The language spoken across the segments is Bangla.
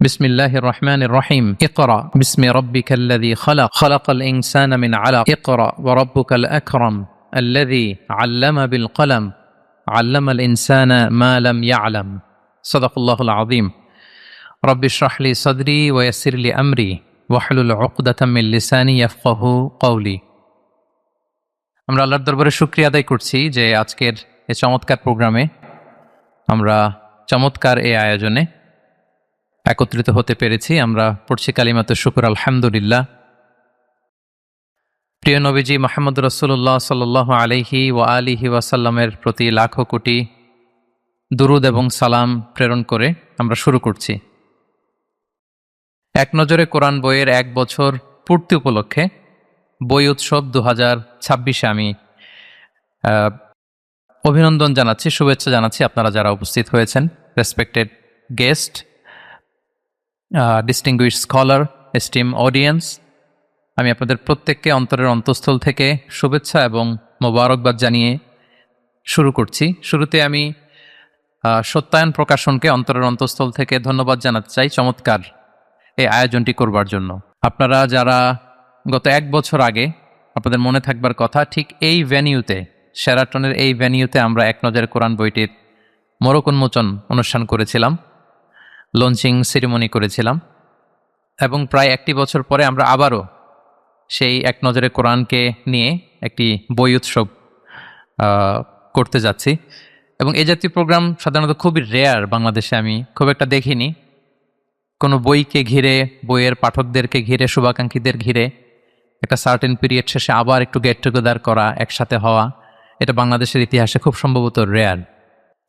بسم الله الرحمن الرحيم اقرأ باسم ربك الذي خلق خلق الإنسان من علق اقرأ وربك الأكرم الذي علم بالقلم علم الإنسان ما لم يعلم صدق الله العظيم رب اشرح لي صدري ويسر لي أمري واحلل عقدة من لساني يفقه قولي আমরা আল্লাহর দরবারে শুকরিয়া আদায় করছি যে আজকের এই চমৎকার প্রোগ্রামে আমরা চমৎকার এই আয়োজনে একত্রিত হতে পেরেছি। আমরা পড়ছি কালিমাতুশ শুকর আলহামদুলিল্লাহ। প্রিয় নবীজি মুহাম্মদ রাসূলুল্লাহ সাল্লাল্লাহু আলাইহি ওয়া আলিহি ওয়াসাল্লামের প্রতি লাখো কোটি দুরুদ এবং সালাম প্রেরণ করে আমরা শুরু করছি। এক নজরে কোরআন বইয়ের 1 বছর পূর্তি উপলক্ষে বই উৎসব 2026 আমি অভিনন্দন জানাচ্ছি, শুভেচ্ছা জানাচ্ছি আপনারা যারা উপস্থিত হয়েছেন, respected guest, distinguished scholar, esteem audience. আমি আপনাদের প্রত্যেককে অন্তরের অন্তঃস্থল থেকে শুভেচ্ছা এবং মোবারকবাদ জানিয়ে শুরু করছি। শুরুতে আমি সত্যায়ন প্রকাশনকে অন্তরের অন্তঃস্থল থেকে ধন্যবাদ জানাতে চাই চমৎকার এই আয়োজনটি করবার জন্য। আপনারা যারা গত 1 বছর আগে, আপনাদের মনে থাকবার কথা, ঠিক এই ভেনিউতে, শেরাটনের এই ভেনিউতে আমরা এক নজরে কোরআন বইটির মোড়ক উন্মোচন অনুষ্ঠান করেছিলাম, লঞ্চিং সেরিমনি করেছিলাম, এবং প্রায় 1 বছর পরে আমরা আবারও সেই এক নজরে কোরআনকে নিয়ে একটি বই উৎসব করতে যাচ্ছি। এবং এই জাতীয় প্রোগ্রাম সাধারণত খুবই রেয়ার, বাংলাদেশে আমি খুব একটা দেখিনি। কোনো বইকে ঘিরে, বইয়ের পাঠকদেরকে ঘিরে, শুভাকাঙ্ক্ষীদের ঘিরে একটা সার্টেন পিরিয়ড শেষে আবার একটু গেট টুগেদার করা, একসাথে হওয়া, এটা বাংলাদেশের ইতিহাসে খুব সম্ভবত রেয়ার।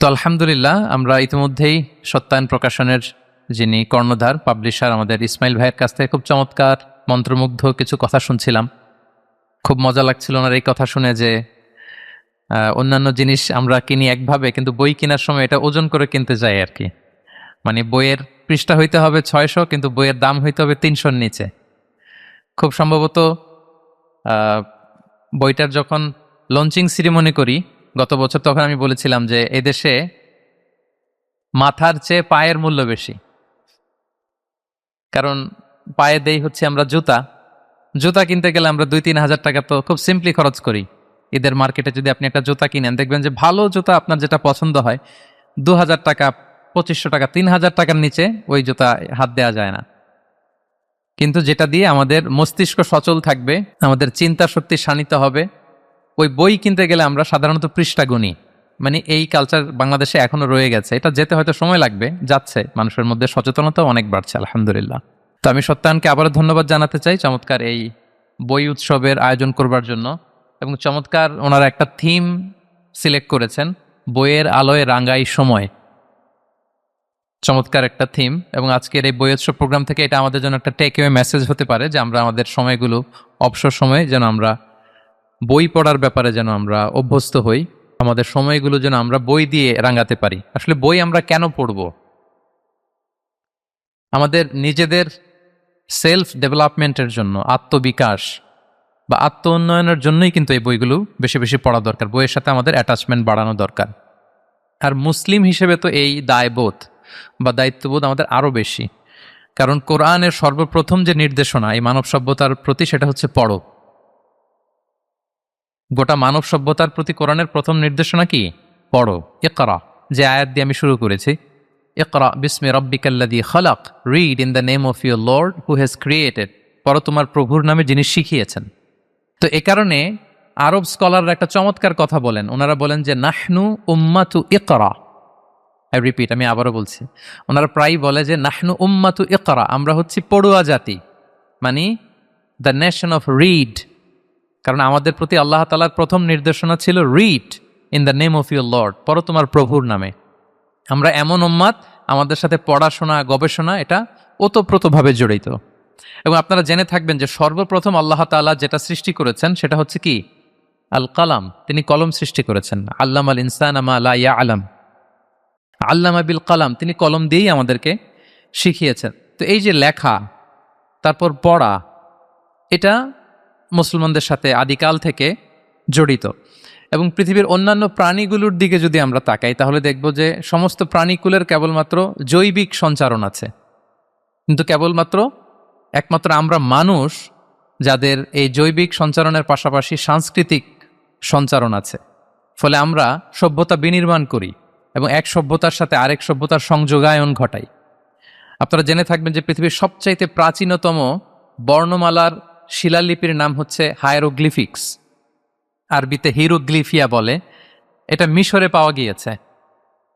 তো আলহামদুলিল্লাহ, আমরা ইতিমধ্যেই সত্যায়ন প্রকাশনের যিনি কর্ণধার, পাবলিশার, আমাদের ইসমাইল ভাইয়ের কাছ থেকে খুব চমৎকার মন্ত্রমুগ্ধ কিছু কথা শুনছিলাম। খুব মজা লাগছিল ওনার এই কথা শুনে যে অন্যান্য জিনিস আমরা কিনি একভাবে, কিন্তু বই কেনার সময় এটা ওজন করে কিনতে যাই আর কি। মানে বইয়ের পৃষ্ঠা হইতে হবে 600, কিন্তু বইয়ের দাম হইতে হবে 300-র নিচে। খুব সম্ভবত বইটার যখন লঞ্চিং সেরিমনি করি গত বছর, তখন আমি বলেছিলাম যে এদেশে মাথার চেয়ে পায়ের মূল্য বেশি। কারণ পায়ে দেই হচ্ছে আমরা জুতা কিনতে গেলে আমরা 2-3 হাজার টাকা তো খুব সিম্পলি খরচ করি। ঈদের মার্কেটে যদি আপনি একটা জুতা কিনেন, দেখবেন যে ভালো জুতা আপনার যেটা পছন্দ হয় 2000 টাকা, 2500 টাকা, 3000 টাকার নিচে ওই জুতা হাত দেওয়া যায় না। কিন্তু যেটা দিয়ে আমাদের মস্তিষ্ক সচল থাকবে, আমাদের চিন্তা শক্তি শানিত হবে, ওই বই কিনতে গেলে আমরা সাধারণত পৃষ্ঠা গুনি। মানে এই কালচার বাংলাদেশে এখনো রয়ে গেছে। এটা যেতে হয়তো সময় লাগবে, যাচ্ছে, মানুষের মধ্যে সচেতনতাও অনেক বাড়ছে আলহামদুলিল্লাহ। তো আমি সত্যায়নকে আবারও ধন্যবাদ জানাতে চাই চমৎকার এই বই উৎসবের আয়োজন করবার জন্য। এবং চমৎকার ওনারা একটা থিম সিলেক্ট করেছেন, বইয়ের আলোয় রাঙাই সময়। চমৎকার একটা থিম। এবং আজকের এই বই উৎসব প্রোগ্রাম থেকে এটা আমাদের জন্য একটা টেক অ্যাওয়ে মেসেজ হতে পারে যে আমরা আমাদের সময়গুলো, অবসর সময়ে যেন আমরা বই পড়ার ব্যাপারে যেন আমরা অভ্যস্ত হই, আমাদের সময়গুলো যেন আমরা বই দিয়ে রাঙাতে পারি। আসলে বই আমরা কেন পড়ব? আমাদের নিজেদের সেলফ ডেভেলপমেন্টের জন্য, আত্মবিকাশ বা আত্ম উন্নয়নের জন্যই কিন্তু এই বইগুলো বেশি বেশি পড়া দরকার। বইয়ের সাথে আমাদের অ্যাটাচমেন্ট বাড়ানো দরকার। আর মুসলিম হিসেবে তো এই দায়বোধ বা দায়িত্ববোধ আমাদের আরও বেশি। কারণ কোরআনের সর্বপ্রথম যে নির্দেশনা এই মানব সভ্যতার প্রতি, সেটা হচ্ছে পড়ো। গোটা মানব সভ্যতার প্রতি কোরআনের প্রথম নির্দেশনা কি? পড়ো। ইকরা, যে আয়াত দিয়ে আমি শুরু করেছি, ইকরা বিসমি রাব্বিকাল্লাযী খালাক, read in the name of your lord who has created. পড়ো তোমার প্রভুর নামে যিনি শিখিয়েছেন। তো এ কারণে আরব স্কলাররা একটা চমৎকার কথা বলেন। ওনারা বলেন যে নাহনু উম্মাতু ইকরা। আই রিপিট, আমি আবারও বলছি, ওনারা প্রায় বলে যে নাহনু উম্মাতু ইকরা, আমরা হচ্ছি পড়ুয়া জাতি, মানে দ্য নেশন অফ রিড। কারণ আমাদের প্রতি আল্লাহ তাআলার প্রথম নির্দেশনা ছিল read in the name of your Lord, পড়ো তোমার প্রভুর নামে। আমরা এমন উম্মাত, আমাদের সাথে পড়াশোনা, গবেষণা এটা ওতপ্রোতভাবে জড়িত। এবং আপনারা জেনে থাকবেন যে সর্বপ্রথম আল্লাহ তাআলা যেটা সৃষ্টি করেছেন সেটা হচ্ছে কি? আল কালাম। তিনি কলম সৃষ্টি করেছেন। আল্লামাল ইনসানা মা লা ইয়ালাম, আল্লামা বিল কালাম। তিনি কলম দিয়েই আমাদেরকে শিখিয়েছেন। তো এই যে লেখা, তারপর পড়া, এটা মুসলমানদের সাথে আদিকাল থেকে জড়িত। এবং পৃথিবীর অন্যান্য প্রাণীগুলোর দিকে যদি আমরা তাকাই, তাহলে দেখব যে সমস্ত প্রাণীকুলের কেবলমাত্র জৈবিক সঞ্চারণ আছে। কিন্তু একমাত্র আমরা মানুষ যাদের এই জৈবিক সঞ্চারণের পাশাপাশি সাংস্কৃতিক সঞ্চারণ আছে, ফলে আমরা সভ্যতা বিনির্মাণ করি এবং এক সভ্যতার সাথে আরেক সভ্যতার সংযোগায়ন ঘটাই। আপনারা জেনে থাকবেন যে পৃথিবীর সবচাইতে প্রাচীনতম বর্ণমালার শিলালিপির নাম হচ্ছে হায়ারোগ্লিফিক্স, আরবিতে হিরোগ্লিফিয়া বলে। এটা মিশরে পাওয়া গিয়েছে।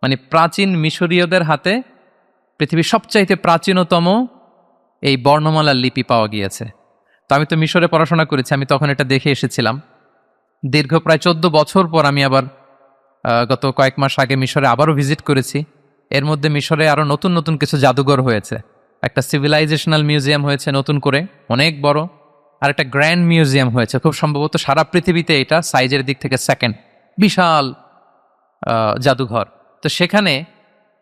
মানে প্রাচীন মিশরীয়দের হাতে পৃথিবীর সবচাইতে প্রাচীনতম এই বর্ণমালার লিপি পাওয়া গিয়েছে। তো আমি তো মিশরে পড়াশোনা করেছি, আমি তখন এটা দেখে এসেছিলাম। দীর্ঘ প্রায় 14 বছর পর আমি আবার গত কয়েক মাস আগে মিশরে আবারও ভিজিট করেছি। এর মধ্যে মিশরে আরও নতুন নতুন কিছু জাদুঘর হয়েছে। একটা সিভিলাইজেশনাল মিউজিয়াম হয়েছে নতুন করে, অনেক বড়। আর একটা গ্র্যান্ড মিউজিয়াম হয়েছে, খুব সম্ভবত সারা পৃথিবীতে এটা সাইজের দিক থেকে সেকেন্ড, বিশাল জাদুঘর। তো সেখানে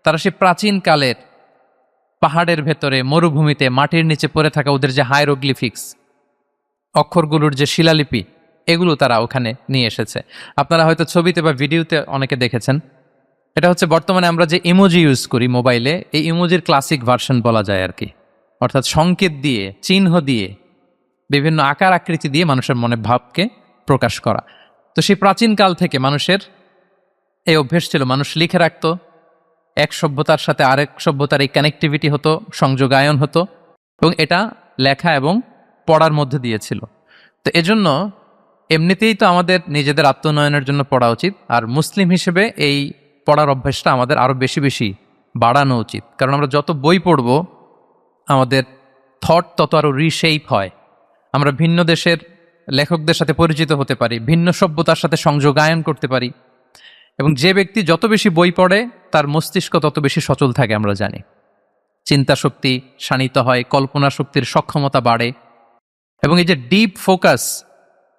তারা সে প্রাচীন কালের পাহাড়ের ভেতরে মরুভূমিতে মাটির নিচে পড়ে থাকা ওদের যে হায়ারোগ্লিফিক্স, অক্ষরগুলোর যে শিলালিপি, এগুলো তারা ওখানে নিয়ে এসেছে। আপনারা হয়তো ছবিতে বা ভিডিওতে অনেকে দেখেছেন। এটা হচ্ছে বর্তমানে আমরা যে ইমোজি ইউজ করি মোবাইলে, এই ইমোজির ক্লাসিক ভার্সন বলা যায় আর কি। অর্থাৎ সংকেত দিয়ে, চিহ্ন দিয়ে, বিভিন্ন আকার আকৃতি দিয়ে মানুষের মনে ভাবকে প্রকাশ করা। তো সেই প্রাচীন কাল থেকে মানুষের এই অভ্যেস ছিল, মানুষ লিখে রাখতো, এক সভ্যতার সাথে আরেক সভ্যতার এই কানেক্টিভিটি হতো, সংযোগায়ন হতো, এবং এটা লেখা এবং পড়ার মধ্যে দিয়েছিল। তো এজন্য এমনিতেই তো আমাদের নিজেদের আত্মোন্নয়নের জন্য পড়া উচিত, আর মুসলিম হিসেবে এই পড়ার অভ্যাসটা আমাদের আরও বেশি বেশি বাড়ানো উচিত। কারণ আমরা যত বই পড়ব, আমাদের থট তত আরও রিশেপ হয়। আমরা ভিন্ন দেশের লেখকদের সাথে পরিচিত হতে পারি, ভিন্ন সভ্যতার সাথে সংযোগায়ন করতে পারি। এবং যে ব্যক্তি যত বেশি বই পড়ে, তার মস্তিষ্ক তত বেশি সচল থাকে আমরা জানি। চিন্তা শক্তি শানিত হয়, কল্পনা শক্তির সক্ষমতা বাড়ে। এবং এই যে ডিপ ফোকাস,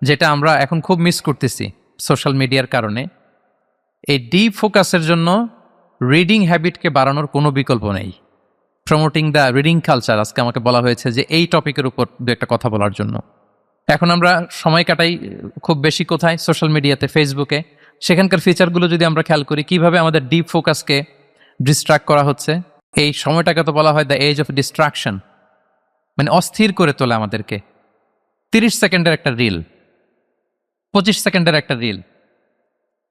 যেটা আমরা এখন খুব মিস করতেছি সোশ্যাল মিডিয়ার কারণে, এই ডিপ ফোকাসের জন্য রিডিং হ্যাবিটকে বাড়ানোর কোনো বিকল্প নেই। প্রমোটিং দ্য রিডিং কালচার, আজকে আমাকে বলা হয়েছে যে এই টপিকের উপর দু একটা কথা বলার জন্য। এখন আমরা সময় কাটাই খুব বেশি কোথায়? সোশ্যাল মিডিয়াতে, ফেসবুকে। সেখানকার ফিচারগুলো যদি আমরা খেয়াল করি, কিভাবে আমাদের ডিপ ফোকাসকে ডিস্ট্রাক্ট করা হচ্ছে। এই সময়টাকে তো বলা হয় দ্য এজ অফ ডিস্ট্রাকশন, মানে অস্থির করে তোলে আমাদেরকে। 30 সেকেন্ডের একটা রিল, 25 সেকেন্ডের একটা রিল,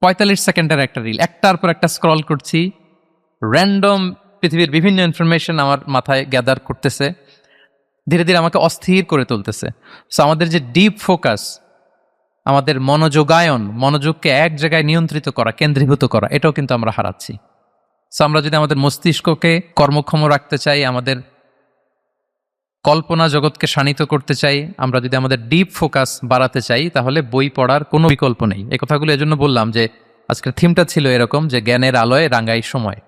45 সেকেন্ডের একটা রিল, একটার পর একটা স্ক্রল করছি। র্যান্ডম পৃথিবীর বিভিন্ন ইনফরমেশন আমার মাথায় গ্যাদার করতেছে, ধীরে ধীরে আমাকে অস্থির করে তুলতেছে। সো আমাদের যে ডিপ ফোকাস, আমাদের মনোযোগায়ন, মনোযোগকে এক জায়গায় নিয়ন্ত্রিত করা, কেন্দ্রীভূত করা, এটাও কিন্তু আমরা হারাচ্ছি। সো আমরা যদি আমাদের মস্তিষ্ককে কর্মক্ষম রাখতে চাই, আমাদের কল্পনা জগৎকে শানিত করতে চাই, আমরা যদি আমাদের ডিপ ফোকাস বাড়াতে চাই, তাহলে বই পড়ার কোনো বিকল্প নেই। এই কথাগুলো এজন্য বললাম যে আজকের থিমটা ছিল এরকম, যে জ্ঞানের আলোয় রাঙ্গাই সময়।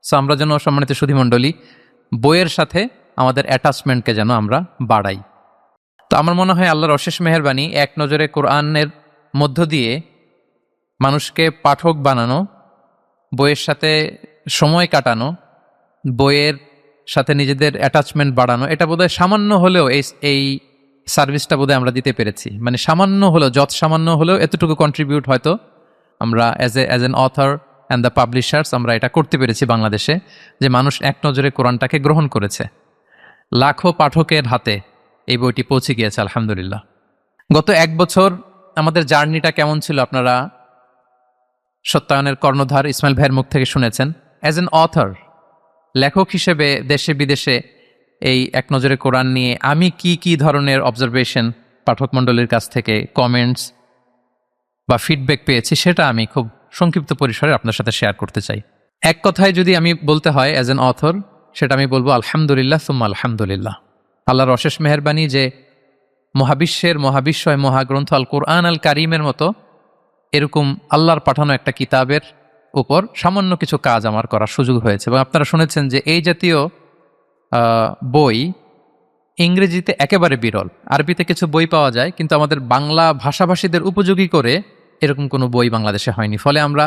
সো আমরা যেন, সম্মানিত সুধীমণ্ডলী, বইয়ের সাথে আমাদের অ্যাটাচমেন্টকে যেন আমরা বাড়াই। তো আমার মনে হয় আল্লাহর অশেষ মেহেরবানি, এক নজরে কোরআনের মধ্য দিয়ে মানুষকে পাঠক বানানো, বইয়ের সাথে সময় কাটানো, বইয়ের সাথে নিজেদের অ্যাটাচমেন্ট বাড়ানো, এটা বোধহয় সামান্য হলেও এই সার্ভিসটা বোধহয় আমরা দিতে পেরেছি। মানে সামান্য হলেও, যত সামান্য হলেও এতটুকু কন্ট্রিবিউট হয়তো আমরা as an author and the publishers আমরা এটা করতে পেরেছি বাংলাদেশে, যে মানুষ এক নজরে কোরআনটাকে গ্রহণ করেছে। লাখো পাঠকের হাতে এই বইটি পৌঁছে গিয়েছে আলহামদুলিল্লাহ। গত 1 বছর আমাদের জার্নিটা কেমন ছিল আপনারা সত্যায়নের কর্ণধার ইসমাইল ভাইয়ের মুখ থেকে শুনেছেন। অ্যাজ এন অথর, লেখক হিসেবে দেশে বিদেশে এই এক নজরে কোরআন নিয়ে আমি কি কি ধরনের অবজারভেশন পাঠক মণ্ডলীর কাছ থেকে, কমেন্টস বা ফিডব্যাক পেয়েছি, সেটা আমি খুব সংক্ষিপ্ত পরিসরে আপনার সাথে শেয়ার করতে চাই। এক কথায় যদি আমি বলতে হয় অ্যাজ এন অথর, সেটা আমি বলবো আলহামদুলিল্লাহ সুম্মা আলহামদুলিল্লাহ। আল্লাহর অশেষ মেহেরবানি যে মহাবিশ্বের মহাবিশ্বয় মহাগ্রন্থ আল কোরআন আল কারিমের মতো এরকম আল্লাহর পাঠানো একটা কিতাবের উপর সামান্য কিছু কাজ আমার করার সুযোগ হয়েছে। এবং আপনারা শুনেছেন যে এই জাতীয় বই ইংরেজিতে একেবারে বিরল। আরবিতে কিছু বই পাওয়া যায়, কিন্তু আমাদের বাংলা ভাষাভাষীদের উপযোগী করে এরকম কোনো বই বাংলাদেশে হয়নি। ফলে আমরা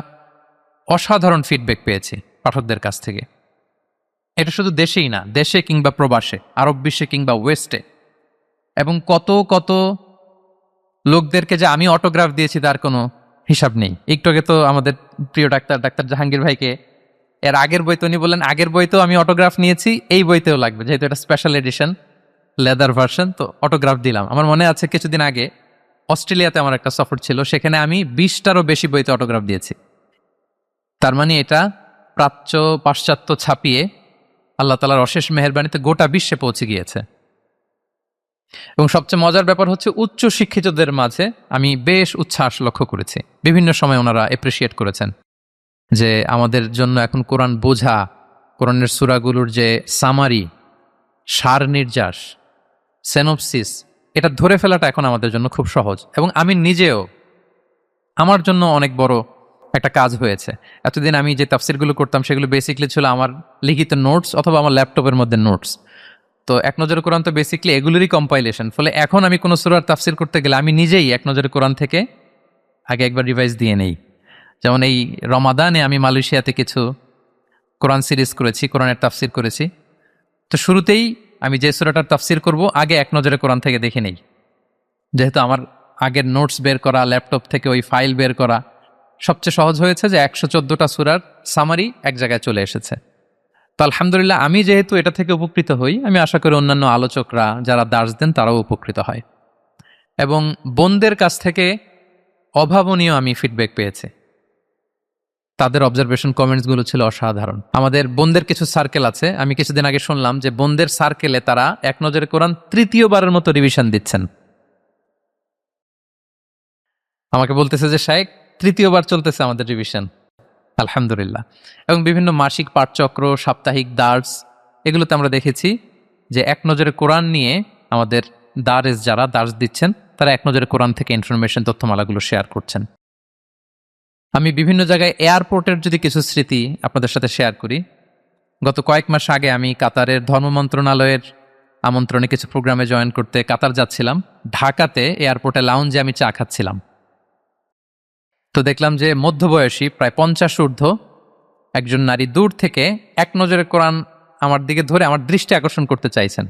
অসাধারণ ফিডব্যাক পেয়েছি পাঠকদের কাছ থেকে। এটা শুধু দেশেই না, দেশে কিংবা প্রবাসে, আরব বিশ্বে কিংবা ওয়েস্টে। এবং কত কত লোকদেরকে যে আমি অটোগ্রাফ দিয়েছি তার কোনো হিসাব নেই। একটু আগে তো আমাদের প্রিয় ডাক্তার জাহাঙ্গীর ভাইকে এর আগের বইতে উনি বললেন আগের বইতেও আমি অটোগ্রাফ নিয়েছি, এই বইতেও লাগবে, যেহেতু এটা স্পেশাল এডিশন লেদার ভার্সন, তো অটোগ্রাফ দিলাম। আমার মনে আছে কিছুদিন আগে অস্ট্রেলিয়াতে আমার একটা সফর ছিল, সেখানে আমি 20টারও বেশি বইতে অটোগ্রাফ দিয়েছি। তার মানে এটা প্রাচ্য পাশ্চাত্য ছাপিয়ে আল্লাহ তাআলার অশেষ মেহেরবানিতে গোটা বিশ্বে পৌঁছে গিয়েছে। এবং সবচেয়ে মজার ব্যাপার হচ্ছে উচ্চ শিক্ষিতদের মাঝে আমি বেশ উচ্ছ্বাস লক্ষ্য করেছি। বিভিন্ন সময় ওনারা এপ্রিসিয়েট করেছেন যে আমাদের জন্য এখন কোরআন বোঝা, কোরআনের সূরাগুলোর যে সামারি, সার নির্যাস, সেনোপসিস, এটা ধরে ফেলাটা এখন আমাদের জন্য খুব সহজ। এবং আমি নিজেও, আমার জন্য অনেক বড় একটা কাজ হয়েছে। এতদিন আমি যে তাফসিরগুলো করতাম সেগুলো বেসিকলি ছিল আমার লিখিত নোটস অথবা আমার ল্যাপটপের মধ্যে নোটস। তো এক নজরে কোরআন তো বেসিকলি এগুলোরই কম্পাইলেশন। ফলে এখন আমি কোনো সূরার তাফসির করতে গেলে আমি নিজেই এক নজরে কোরআন থেকে আগে একবার রিভাইজ দিয়ে নেই। যেমন এই রমাদানে আমি মালয়েশিয়াতে কিছু কোরআন সিরিজ করেছি, কোরআনের তাফসির করেছি। তো শুরুতেই আমি যে সূরাটার তাফসির করব আগে এক নজরে কোরআন থেকে দেখে নেই, যেহেতু আমার আগের নোটস বের করা, ল্যাপটপ থেকে ওই ফাইল বের করা সবচেয়ে সহজ হয়েছে। যে 114টা সূরার সামারি এক জায়গায় চলে এসেছে। তো আলহামদুলিল্লাহ আমি যেহেতু এটা থেকে উপকৃত হই, আমি আশা করি অন্যান্য আলোচকরা যারা দার্স দেন তারাও উপকৃত হয়। এবং বোনদের কাছ থেকে অভাবনীয় আমি ফিডব্যাক পেয়েছি। তাদের অবজারভেশন কমেন্টসগুলো ছিল অসাধারণ। আমাদের বোনদের কিছু সার্কেল আছে, আমি কিছুদিন আগে শুনলাম যে বোনদের সার্কেলে তারা এক নজরে কোরআন তৃতীয়বারের মতো রিভিশন দিচ্ছেন। আমাকে বলতেছে যে শায়েখ তৃতীয়বার চলতেছে আমাদের রিভিশন, আলহামদুলিল্লাহ। এবং বিভিন্ন মাসিক পাঠচক্র, সাপ্তাহিক দার্স, এগুলোতে আমরা দেখেছি যে এক নজরে কোরআন নিয়ে আমাদের দারেস যারা দার্স দিচ্ছেন তারা এক নজরে কোরআন থেকে ইনফরমেশন, তথ্যমালাগুলো শেয়ার করছেন। আমি বিভিন্ন জায়গায় এয়ারপোর্টের যদি কিছু স্মৃতি আপনাদের সাথে শেয়ার করি। গত কয়েক মাস আগে আমি কাতারের ধর্ম মন্ত্রণালয়ের আমন্ত্রণে কিছু প্রোগ্রামে জয়েন করতে কাতার যাচ্ছিলাম। ঢাকাতে এয়ারপোর্টে লাউঞ্জে আমি চা খাচ্ছিলাম। তো দেখলাম যে মধ্যবয়সী প্রায় 50 ঊর্ধ্ব একজন নারী দূর থেকে এক নজরে কোরআন আমার দিকে ধরে আমার দৃষ্টি আকর্ষণ করতে চাইছেন।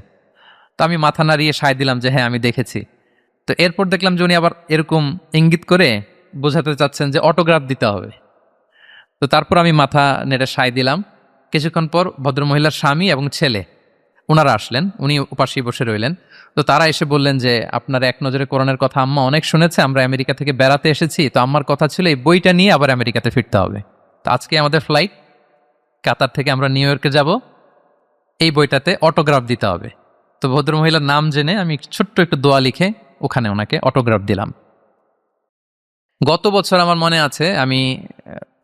তো আমি মাথা নাড়িয়ে সায় দিলাম যে হ্যাঁ আমি দেখেছি। তো এরপর দেখলাম যে উনি আবার এরকম ইঙ্গিত করে বোঝাতে চাচ্ছেন যে অটোগ্রাফ দিতে হবে। তো তারপর আমি মাথা নেড়ে সায় দিলাম। কিছুক্ষণ পর ভদ্রমহিলার স্বামী এবং ছেলে ওনারা আসলেন, উনি উপাসেই বসে রইলেন। তো তারা এসে বললেন যে আপনার এক নজরে কোরআনের কথা আম্মা অনেক শুনেছে, আমরা আমেরিকা থেকে বেড়াতে এসেছি, তো আম্মার কথা ছিল এই বইটা নিয়ে আবার আমেরিকাতে ফিরতে হবে। তো আজকে আমাদের ফ্লাইট, কাতার থেকে আমরা নিউ ইয়র্কে যাব, এই বইটাতে অটোগ্রাফ দিতে হবে। তো ভদ্রমহিলার নাম জেনে আমি ছোট্ট একটু দোয়া লিখে ওখানে ওনাকে অটোগ্রাফ দিলাম। গত বছর আমার মনে আছে আমি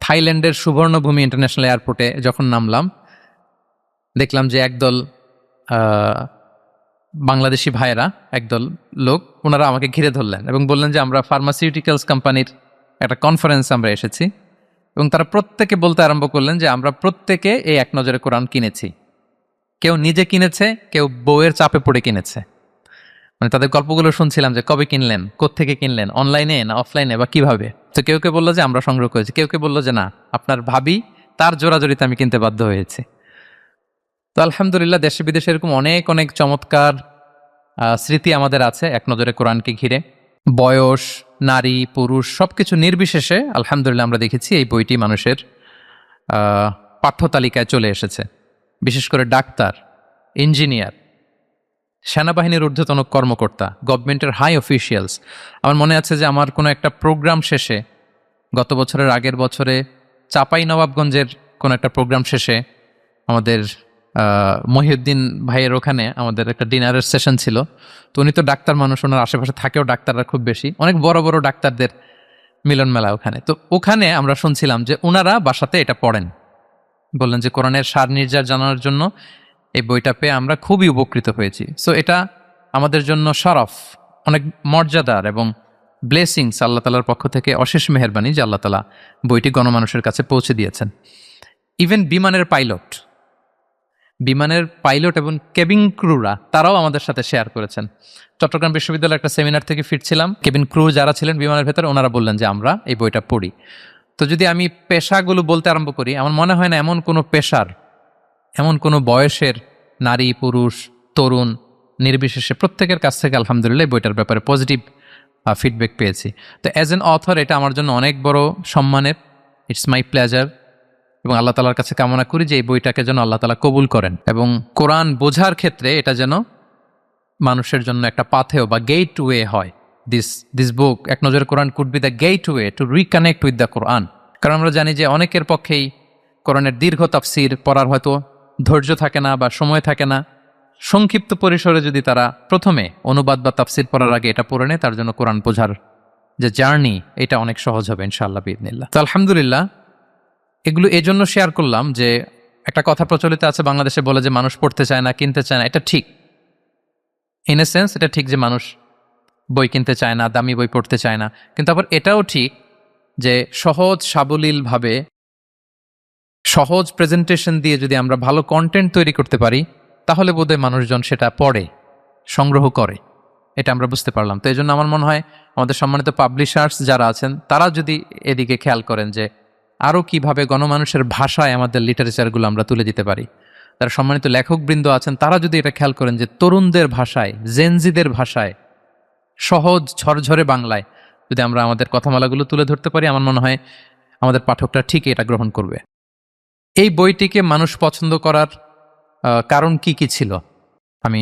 থাইল্যান্ডের সুবর্ণভূমি ইন্টারন্যাশনাল এয়ারপোর্টে যখন নামলাম, দেখলাম যে একদল বাংলাদেশি ভাইয়েরা, একদল লোক, ওনারা আমাকে ঘিরে ধরলেন এবং বললেন যে আমরা ফার্মাসিউটিক্যালস কোম্পানির একটা কনফারেন্স আমরা এসেছি। এবং তারা প্রত্যেকে বলতে আরম্ভ করলেন যে আমরা প্রত্যেকে এই এক নজরে কোরআন কিনেছি। কেউ নিজে কিনেছে, কেউ বউয়ের চাপে পড়ে কিনেছে। মানে তাদের গল্পগুলো শুনছিলাম যে কবে কিনলেন, কোত্থেকে কিনলেন, অনলাইনে না অফলাইনে বা কিভাবে। তো কেউ কেউ বললো যে আমরা সংগ্রহ করেছি, কেউ কেউ বললো যে না আপনার ভাবি তার জোরাজোরিতে আমি কিনতে বাধ্য হয়েছি। তো আলহামদুলিল্লাহ দেশে বিদেশে এরকম অনেক অনেক চমৎকার স্মৃতি আমাদের আছে এক নজরে কোরআনকে ঘিরে। বয়স, নারী, পুরুষ সবকিছু নির্বিশেষে আলহামদুলিল্লাহ আমরা দেখেছি এই বইটি মানুষের পাঠ্য তালিকায় চলে এসেছে। বিশেষ করে ডাক্তার, ইঞ্জিনিয়ার, সেনাবাহিনীর ঊর্ধ্বতন কর্মকর্তা, গভর্নমেন্টের হাই অফিসিয়ালস। আমার মনে আছে যে আমার কোনো একটা প্রোগ্রাম শেষে, গত বছরের আগের বছরে চাপাই নবাবগঞ্জের কোনো একটা প্রোগ্রাম শেষে আমাদের মহিউদ্দিন ভাইয়ের ওখানে আমাদের একটা ডিনারের সেশন ছিল। তো উনি তো ডাক্তার মানুষ, ওনার আশেপাশে থাকেও ডাক্তাররা খুব বেশি, অনেক বড় বড় ডাক্তারদের মিলন মেলা ওখানে। তো ওখানে আমরা শুনছিলাম যে ওনারা বাসাতে এটা পড়েন। বললেন যে কোরআনের সার নির্যাস জানানোর জন্য এই বইটা পেয়ে আমরা খুবই উপকৃত হয়েছি। সো এটা আমাদের জন্য শরফ, অনেক মর্যাদার এবং ব্লেসিংস, আল্লাহ তালার পক্ষ থেকে অশেষ মেহেরবানি যে আল্লাহ তালা বইটি গণমানুষের কাছে পৌঁছে দিয়েছেন। ইভেন বিমানের পাইলট এবং কেবিন ক্রুরা তারাও আমাদের সাথে শেয়ার করেছেন। চট্টগ্রাম বিশ্ববিদ্যালয়ের একটা সেমিনার থেকে ফিরছিলাম, কেবিন ক্রু যারা ছিলেন বিমানের ভেতরে ওনারা বললেন যে আমরা এই বইটা পড়ি। তো যদি আমি পেশাগুলো বলতে আরম্ভ করি, আমার মনে হয় না এমন কোনো পেশার, এমন কোনো বয়সের নারী, পুরুষ, তরুণ নির্বিশেষে প্রত্যেকের কাছ থেকে আলহামদুলিল্লাহ এই বইটার ব্যাপারে পজিটিভ ফিডব্যাক পেয়েছি। তো অ্যাজ অ্যান অথর এটা আমার জন্য অনেক বড় সম্মানের। ইটস মাই প্লেজার এবং আল্লাহ তালার কাছে কামনা করি যে এই বইটাকে যেন আল্লাহ তালা কবুল করেন এবং কোরআন বোঝার ক্ষেত্রে এটা যেন মানুষের জন্য একটা পাথেয় বা গেট ওয়ে হয়। দিস বুক এক নজরে Quran could be the gateway to reconnect with the Quran. কারণ আমরা জানি যে অনেকের পক্ষেই কোরআনের দীর্ঘ তাফসির পড়ার হয়তো ধৈর্য থাকে না বা সময় থাকে না। সংক্ষিপ্ত পরিসরে যদি তারা প্রথমে অনুবাদ বা তাফসির পড়ার আগে এটা পড়ে নেয়, তার জন্য কোরআন বোঝার যে জার্নি এটা অনেক সহজ হবে ইনশাআল্লাহ বিইذনিল্লাহ। তো আলহামদুলিল্লাহ, এগুলো এজন্য শেয়ার করলাম যে একটা কথা প্রচলিত আছে বাংলাদেশে, বলে যে মানুষ পড়তে চায় না, কিনতে চায় না। এটা ঠিক, ইন এ সেন্স এটা ঠিক যে মানুষ বই কিনতে চায় না, দামি বই পড়তে চায় না। কিন্তু আবার এটাও ঠিক যে সহজ সাবলীলভাবে সহজ প্রেজেন্টেশন দিয়ে যদি আমরা ভালো কন্টেন্ট তৈরি করতে পারি, তাহলে বোধহয় মানুষজন সেটা পড়ে, সংগ্রহ করে। এটা আমরা বুঝতে পারলাম। তো এই জন্য আমার মনে হয় আমাদের সম্মানিত পাবলিশার্স যারা আছেন তারা যদি এদিকে খেয়াল করেন যে আরও কিভাবে গণমানুষের ভাষায় আমাদের লিটারেচারগুলো আমরা তুলে দিতে পারি, তারা সম্মানিত লেখকবৃন্দ আছেন তারা যদি এটা খেয়াল করেন যে তরুণদের ভাষায়, জেনজিদের ভাষায়, সহজ ঝরঝরে বাংলায় যদি আমরা আমাদের কথামালাগুলো তুলে ধরতে পারি, আমার মনে হয় আমাদের পাঠকরা ঠিকই এটা গ্রহণ করবে। এই বইটিকে মানুষ পছন্দ করার কারণ কি কি ছিল আমি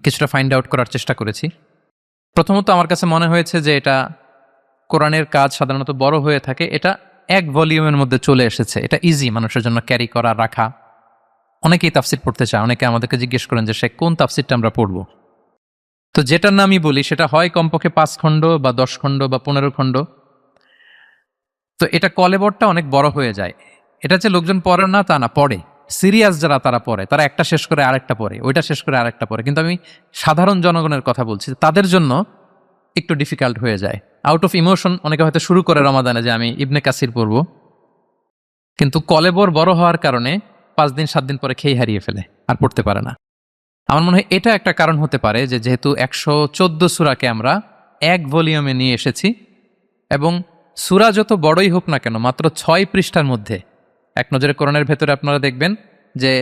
কিছুটা ফাইন্ড আউট করার চেষ্টা করেছি। প্রথমত আমার কাছে মনে হয়েছে যে এটা কোরআনের কাজ সাধারণত বড় হয়ে থাকে, এটা এক ভলিউমের মধ্যে চলে এসেছে, এটা ইজি মানুষের জন্য ক্যারি করা, রাখা। অনেকেই তাফসির পড়তে চায়, অনেকে আমাদেরকে জিজ্ঞেস করেন যে সে কোন তাফসিরটা আমরা পড়ব। তো যেটার নামই বলি সেটা হয় কমপক্ষে 5 খণ্ড বা 10 খণ্ড বা 15 খণ্ড। তো এটা কলেবরটা অনেক বড় হয়ে যায়। এটা যে লোকজন পড়ে না তা না, পড়ে। সিরিয়াস যারা তারা পড়ে, তারা একটা শেষ করে আরেকটা পড়ে, ওইটা শেষ করে আরেকটা পড়ে। কিন্তু আমি সাধারণ জনগণের কথা বলছি, তাদের জন্য একটু ডিফিকাল্ট হয়ে যায়। আউট অফ ইমোশন অনেকে হয়তো শুরু করে রমাদানে যে আমি ইবনে কাসির পড়ব, কিন্তু কলেবর বড় হওয়ার কারণে 5 দিন 7 দিন পরে খেই হারিয়ে ফেলে, আর পড়তে পারে না। আমার মনে হয় এটা একটা কারণ হতে পারে যে যেহেতু 114 সূরাকে আমরা এক ভলিউমে নিয়ে এসেছি, এবং সূরা যত বড়ই হোক না কেন মাত্র 6 পৃষ্ঠার মধ্যে। এক নজরে কোরআনের ভেতরে আপনারা দেখবেন যে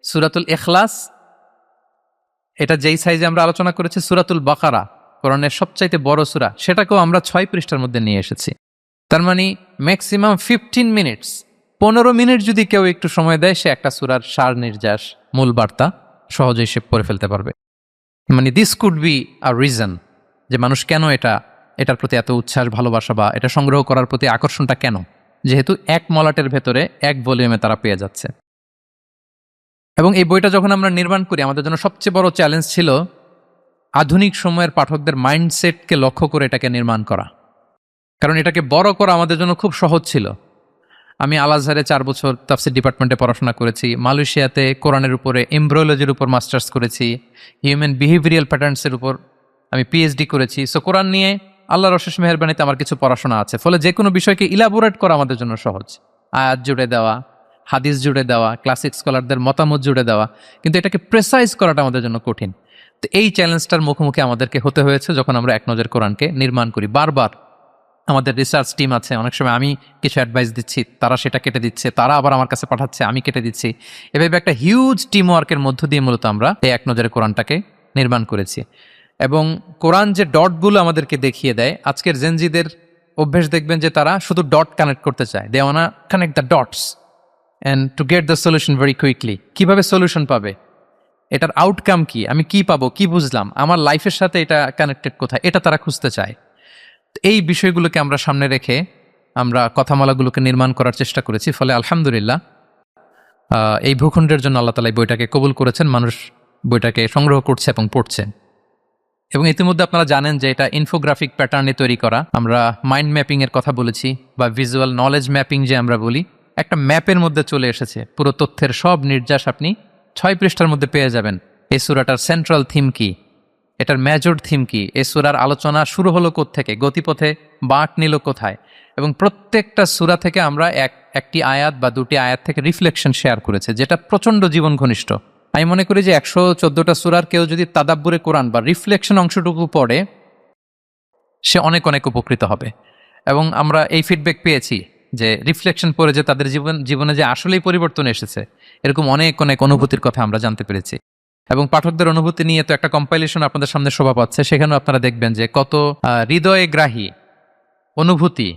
সূরাতুল ইখলাস, এটা যেই সাইজে আমরা আলোচনা করেছি, সূরাতুল বাকারা কোরআনের সবচাইতে বড় সূরা, সেটাকেও আমরা 6 পৃষ্ঠার মধ্যে নিয়ে এসেছি। তার মানে ম্যাক্সিমাম 15 মিনিটস, 15 মিনিট যদি কেউ একটু সময় দেয়, সে একটা সূরার সার নির্যাস, মূল বার্তা সহজেই সে পড়ে ফেলতে পারবে। মানে this could be a reason যে মানুষ কেন এটার প্রতি এত উচ্ছ্বাস, ভালোবাসা বা এটা সংগ্রহ করার প্রতি আকর্ষণটা কেন, যেহেতু এক মলাটের ভেতরে এক ভলিউমে তারা পেয়ে যাচ্ছে। এবং এই বইটা যখন আমরা নির্মাণ করি, আমাদের জন্য সবচেয়ে বড় চ্যালেঞ্জ ছিল আধুনিক সময়ের পাঠকদের মাইন্ডসেটকে লক্ষ্য করে এটাকে নির্মাণ করা। কারণ এটাকে বড় করা আমাদের জন্য খুব সহজ ছিল। আমি আল আজহারে 4 বছর তাফসির ডিপার্টমেন্টে পড়াশোনা করেছি, মালয়েশিয়াতে কোরআনের উপরে এমব্রয়োলজির উপর মাস্টার্স করেছি, হিউম্যান বিহেভিয়ারাল প্যাটার্নসের উপর আমি পিএইচডি করেছি। সো কোরআন নিয়ে আল্লাহর অশেষ মেহেরবানিতে আমার কিছু পড়াশোনা আছে, ফলে যে কোনো বিষয়কে ইলাবোরেট করা আমাদের জন্য সহজ। আয়াত জুড়ে দেওয়া, হাদিস জুড়ে দেওয়া, ক্লাসিক স্কলারদের মতামত জুড়ে দেওয়া, কিন্তু এটাকে প্রেসাইজ করাটা আমাদের জন্য কঠিন। তো এই চ্যালেঞ্জটার মুখোমুখি আমাদেরকে হতে হয়েছে যখন আমরা এক নজর কোরআনকে নির্মাণ করি। বারবার আমাদের রিসার্চ টিম আছে, অনেক সময় আমি কিছু অ্যাডভাইস দিচ্ছি, তারা সেটা কেটে দিচ্ছে, তারা আবার আমার কাছে পাঠাচ্ছে, আমি কেটে দিচ্ছি। এভাবে একটা হিউজ টিম ওয়ার্কের মধ্য দিয়ে মূলত আমরা এই এক নজরে কোরআনটাকে নির্মাণ করেছি। এবং কোরআন যে ডটগুলো আমাদেরকে দেখিয়ে দেয়, আজকের জেনজিদের অভ্যেস দেখবেন যে তারা শুধু ডট কানেক্ট করতে চায়, they wanna connect the dots and to get the solution very quickly. কিভাবে সলিউশন পাবে, এটার আউটকাম কি, আমি কি পাবো, কি বুঝলাম, আমার লাইফের সাথে এটা কানেক্টেড কোথায়, এটা তারা খুঁজতে চায়। এই বিষয়গুলোকে আমরা সামনে রেখে আমরা কথামালাগুলোকে নির্মাণ করার চেষ্টা করেছি। ফলে আলহামদুলিল্লাহ এই ভূখণ্ডের জন্য আল্লাহ তাআলা এই বইটাকে কবুল করেছেন, মানুষ বইটাকে সংগ্রহ করছে এবং পড়ছে। এবং ইতিমধ্যে আপনারা জানেন যে এটা ইনফোগ্রাফিক প্যাটার্নে তৈরি করা। আমরা মাইন্ড ম্যাপিং এর কথা বলেছি, বা ভিজুয়াল নলেজ ম্যাপিং যে আমরা বলি, একটা ম্যাপের মধ্যে চলে এসেছে। পুরো তথ্যের সব নির্যাস আপনি 6 পৃষ্ঠার মধ্যে পেয়ে যাবেন। এই সূরাটার সেন্ট্রাল থিম কি, এটার মেজর থিম কি, এই সূরার আলোচনা শুরু হলো কোত্থেকে, গতিপথে বাঁক নিল কোথায়, এবং প্রত্যেকটা সূরা থেকে আমরা একটি আয়াত বা 2টি আয়াত থেকে রিফ্লেকশন শেয়ার করেছে, যেটা প্রচণ্ড জীবন ঘনিষ্ঠ। আমি মনে করি যে 114টা সূরার কেউ যদি তাদাব্বুরে কোরআন বা রিফ্লেকশন অংশটুকু পড়ে, সে অনেক অনেক উপকৃত হবে। এবং আমরা এই ফিডব্যাক পেয়েছি যে রিফ্লেকশন পড়ে যে তাদের জীবনে যে আসলেই পরিবর্তন এসেছে, এরকম অনেক অনেক অনুভূতির কথা আমরা জানতে পেরেছি। এবং পাঠকদের অনুভূতি নিয়ে তো একটা কম্পাইলেশন আপনাদের সামনে শোভা পাচ্ছে, সেখানেও আপনারা দেখবেন যে কত হৃদয়গ্রাহী অনুভূতি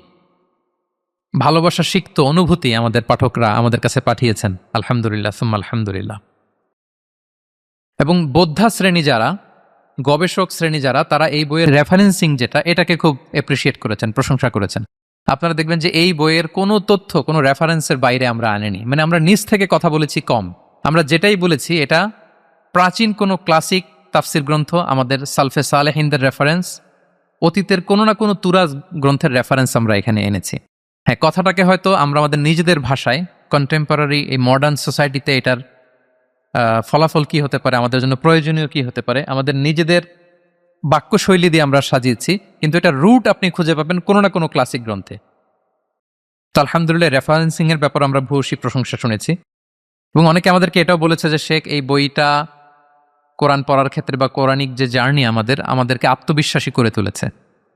ভালোবাসা সিক্ত অনুভূতি আমাদের পাঠকরা আমাদের কাছে পাঠিয়েছেন, আলহামদুলিল্লাহ সুম্মা আলহামদুলিল্লাহ। এবং বোদ্ধা শ্রেণী যারা, গবেষক শ্রেণী যারা, তারা এই বইয়ের রেফারেন্সিং যেটা, এটাকে খুব অ্যাপ্রিসিয়েট করেছেন, প্রশংসা করেছেন। আপনারা দেখবেন যে এই বইয়ের কোনো তথ্য কোনো রেফারেন্সের বাইরে আমরা আনিনি, মানে আমরা নিজ থেকে কথা বলেছি কম। আমরা যেটাই বলেছি এটা প্রাচীন কোনো ক্লাসিক তাফসির গ্রন্থ, আমাদের সালফে সালেহিনদের রেফারেন্স, অতীতের কোনো না কোনো তুরাজ গ্রন্থের রেফারেন্স আমরা এখানে এনেছি। হ্যাঁ, কথাটাকে হয়তো আমরা আমাদের নিজেদের ভাষায়, কন্টেম্পোরারি এই মডার্ন সোসাইটিতে এটার ফলাফল কি হতে পারে, আমাদের জন্য প্রয়োজনীয় কি হতে পারে, আমাদের নিজেদের বাক্যশৈলী দিয়ে আমরা সাজিয়েছি, কিন্তু এটা রুট আপনি খুঁজে পাবেন কোনো না কোনো ক্লাসিক গ্রন্থে। তো আলহামদুলিল্লাহ রেফারেন্সিং এর ব্যাপারে আমরা ভূয়সী প্রশংসা শুনেছি। এবং অনেকে আমাদেরকে এটাও বলেছে যে শেখ, এই বইটা কোরআন পড়ার ক্ষেত্রে বা কোরআনিক যে জার্নি আমাদেরকে আত্মবিশ্বাসী করে তুলেছে।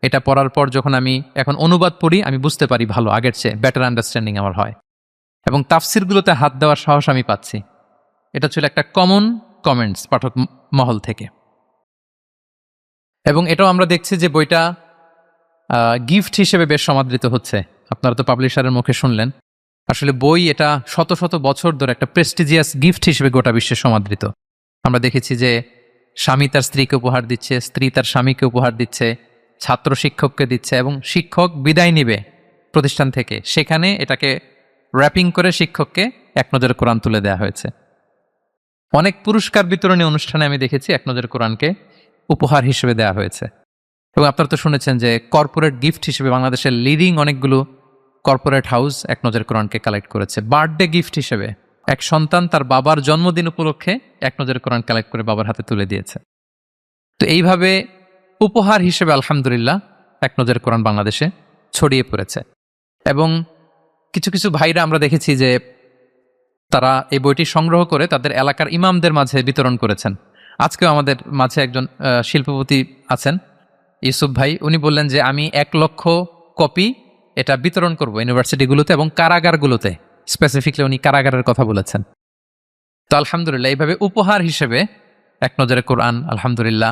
এটা পড়ার পর যখন আমি এখন অনুবাদ পড়ি, আমি বুঝতে পারি ভালো, আগের চেয়ে বেটার আন্ডারস্ট্যান্ডিং আমার হয়, এবং তাফসিরগুলোতে হাত দেওয়ার সাহস আমি পাচ্ছি। এটা ছিল একটা কমন কমেন্টস পাঠক মহল থেকে। এবং এটাও আমরা দেখছি যে বইটা গিফট হিসেবে বেশ সমাদৃত হচ্ছে। আপনারা তো পাবলিশারের মুখে শুনলেন, আসলে বই এটা শত শত বছর ধরে একটা প্রেস্টিজিয়াস গিফট হিসেবে গোটা বিশ্বে সমাদৃত। আমরা দেখেছি যে স্বামী তার স্ত্রীকে উপহার দিচ্ছে, স্ত্রী তার স্বামীকে উপহার দিচ্ছে, ছাত্র শিক্ষককে দিচ্ছে, এবং শিক্ষক বিদায় নিবে প্রতিষ্ঠান থেকে, সেখানে এটাকে র্যাপিং করে শিক্ষককে এক নজরে কোরআন তুলে দেওয়া হয়েছে। অনেক পুরস্কার বিতরণী অনুষ্ঠানে আমি দেখেছি এক নজরে কোরআনকে উপহার হিসেবে দেওয়া হয়েছে। এবং আপনারা তো শুনেছেন যে কর্পোরেট গিফট হিসেবে বাংলাদেশের লিডিং অনেকগুলো কর্পোরেট হাউস এক নজরে কোরআনকে কালেক্ট করেছে। বার্থডে গিফট হিসেবে এক সন্তান তার বাবার জন্মদিন উপলক্ষে এক নজরে কোরআন কালেক্ট করে বাবার হাতে তুলে দিয়েছে। তো এইভাবে উপহার হিসেবে আলহামদুলিল্লাহ এক নজরে কোরআন বাংলাদেশে ছড়িয়ে পড়েছে। এবং কিছু কিছু ভাইরা আমরা দেখেছি যে তারা এই বইটি সংগ্রহ করে তাদের এলাকার ইমামদের মাঝে বিতরণ করেছেন। আজকেও আমাদের মাঝে একজন শিল্পপতি আছেন, ইউসুফ ভাই, উনি বললেন যে আমি 1 লক্ষ কপি এটা বিতরণ করব ইউনিভার্সিটিগুলোতে এবং কারাগারগুলোতে, স্পেসিফিকলি উনি কারাগারের কথা বলেছেন। তো আলহামদুলিল্লাহ এইভাবে উপহার হিসেবে এক নজরে কোরআন আলহামদুলিল্লাহ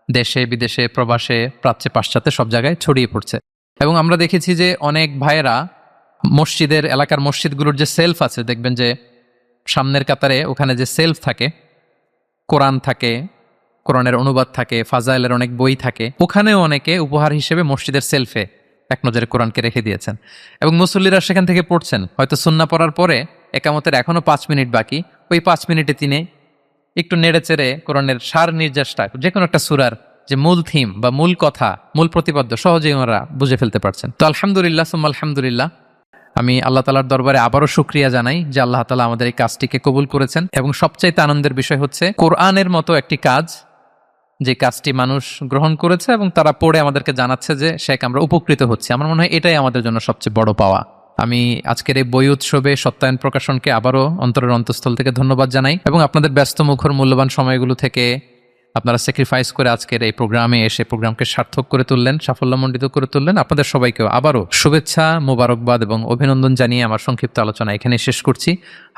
দেশে বিদেশে প্রবাসে প্রাচ্যে পাশ্চাত্যে সব জায়গায় ছড়িয়ে পড়ছে। এবং আমরা দেখেছি যে অনেক ভাইয়েরা মসজিদের, এলাকার মসজিদগুলোর যে সেলফ আছে, দেখবেন যে সামনের কাতারে ওখানে যে সেলফ থাকে, কোরআন থাকে, কোরআনের অনুবাদ থাকে, ফাজাইলের অনেক বই থাকে, ওখানেও অনেকে উপহার হিসেবে মসজিদের সেলফে এক নজরে কোরআনকে রেখে দিয়েছেন। এবং মুসল্লিরা সেখান থেকে পড়ছেন, হয়তো সুন্নাহ পড়ার পরে একামতের এখনো 5 মিনিট বাকি, ওই 5 মিনিটে তিনি একটু নেড়ে চেড়ে কোরআনের সার নির্যাসটা, যে কোনো একটা সূরার যে মূল থিম বা মূল কথা, মূল প্রতিপাদ্য সহজেই ওনারা বুঝে ফেলতে পারছেন। তো আলহামদুলিল্লাহ সুম্মা আলহামদুলিল্লাহ, আমি আল্লাহ তাআলার দরবারে আবারও শুকরিয়া জানাই যে আল্লাহ তাআলা আমাদের এই কাজটিকে কবুল করেছেন। এবং সবচাইতে আনন্দের বিষয় হচ্ছে কোরআনের মতো একটি কাজ, যে কাজটি মানুষ গ্রহণ করেছে এবং তারা পড়ে আমাদেরকে জানাচ্ছে যে শেখ আমরা উপকৃত হচ্ছি। আমার মনে হয় এটাই আমাদের জন্য সবচেয়ে বড় পাওয়া। আমি আজকের এই বই উৎসবে সত্যায়ন প্রকাশনকে আবারও অন্তরের অন্তঃস্থল থেকে ধন্যবাদ জানাই। এবং আপনাদের ব্যস্ত মুখর মূল্যবান সময়গুলো থেকে আপনারা স্যাক্রিফাইস করে আজকের এই প্রোগ্রামে এসে প্রোগ্রামকে সার্থক করে তুললেন, সাফল্যমণ্ডিত করে তুললেন। আপনাদের সবাইকেও আবারও শুভেচ্ছা, মোবারকবাদ এবং অভিনন্দন জানিয়ে আমার সংক্ষিপ্ত আলোচনা এখানে শেষ করছি।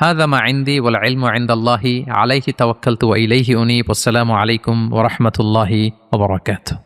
হাযা মা ইনদি ওয়াল ইলমু ইনদাল্লাহি আলাইহি তাওয়াক্কালতু ওয়া ইলাইহি উনীব। আসসালামু আলাইকুম ওয়া রাহমাতুল্লাহি ওয়া বারাকাতুহু।